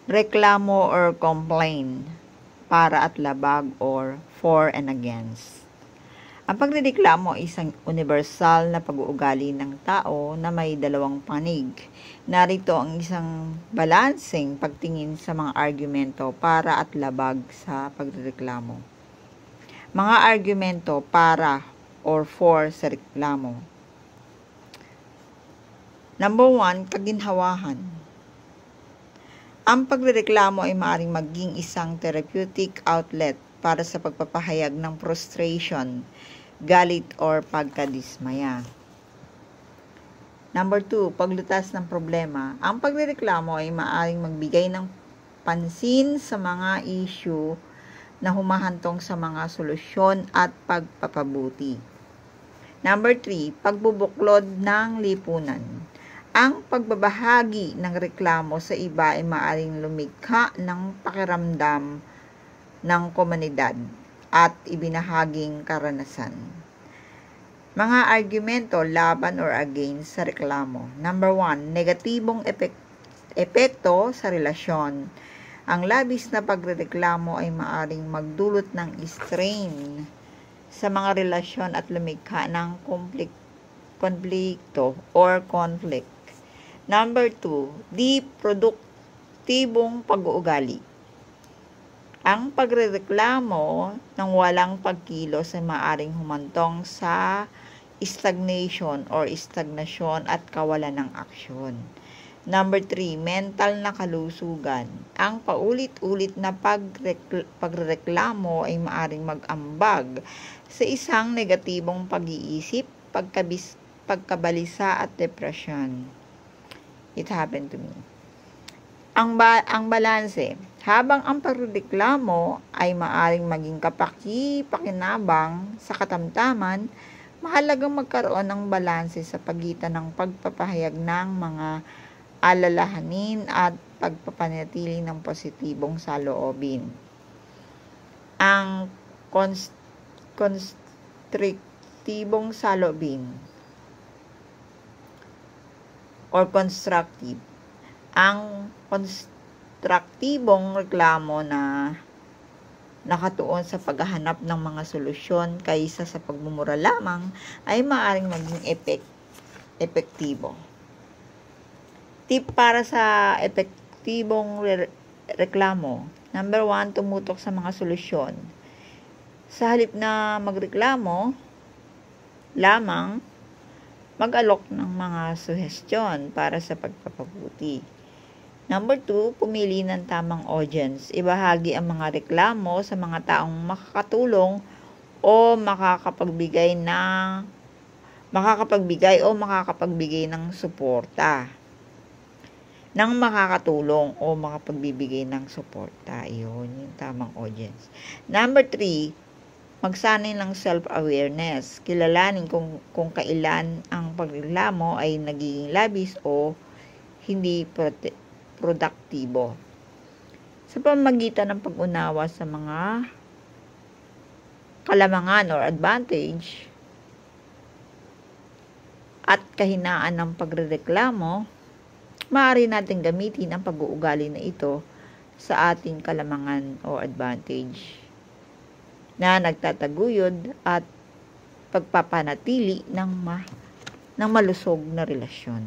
reklamo or complain, para at labag or for and against. Ang pagrereklamo ay isang universal na pag-uugali ng tao na may dalawang panig. Narito ang isang balanseng pagtingin sa mga argumento para at labag sa pagrereklamo. Mga argumento para or for sa reklamo. Number 1, kaginhawahan. Ang pagrereklamo ay maaaring maging isang therapeutic outlet para sa pagpapahayag ng frustration, galit, or pagkadismaya. Number 2, paglutas ng problema. Ang pagrereklamo ay maaaring magbigay ng pansin sa mga issue na humahantong sa mga solusyon at pagpapabuti. Number 3, pagbubuklod ng lipunan. Ang pagbabahagi ng reklamo sa iba ay maaaring lumikha ng pakiramdam ng komunidad at ibinahaging karanasan. Mga argumento laban or against sa reklamo. Number 1, negatibong epekto sa relasyon. Ang labis na pagrereklamo ay maaaring magdulot ng strain sa mga relasyon at lumikha ng konflikto or conflict. Number 2, di produktibong pag-uugali. Ang pagrereklamo ng walang pagkilos ay maaaring humantong sa stagnation or stagnasyon at kawalan ng aksyon. Number 3, mental na kalusugan. Ang paulit-ulit na pagrereklamo ay maaaring mag-ambag sa isang negatibong pag-iisip, pagkabalisa at depresyon. It happened to me. Ang balanse. Habang ang pagrereklamo ay maaaring maging kapaki-pakinabang sa katamtaman, mahalagang magkaroon ng balanse sa pagitan ng pagpapahayag ng mga alalahanin at pagpapanatili ng positibong saloobin. Ang konstruktibong saloobin or constructive. Ang konstruktibong reklamo na nakatuon sa paghahanap ng mga solusyon kaysa sa pagmumura lamang ay maaaring maging epektibo. Tip para sa epektibong reklamo. Number 1, tumutok sa mga solusyon. Sa halip na magreklamo lamang, mag-alok ng mga suhestyon para sa pagpapabuti. Number 2, pumili ng tamang audience. Ibahagi ang mga reklamo sa mga taong makakatulong o makakapagbigay ng suporta. Nang makakatulong o makapagbibigay ng suporta. Iyon, yung tamang audience. Number 3, magsanay ng self-awareness. Kilalanin kung kailan ang pagreklamo ay nagiging labis o hindi produktibo. Sa pamamagitan ng pag-unawa sa mga kalamangan or advantage at kahinaan ng pagrereklamo, maaari natin gamitin ang pag-uugali na ito sa ating kalamangan o advantage na nagtataguyod at pagpapanatili ng malusog na relasyon.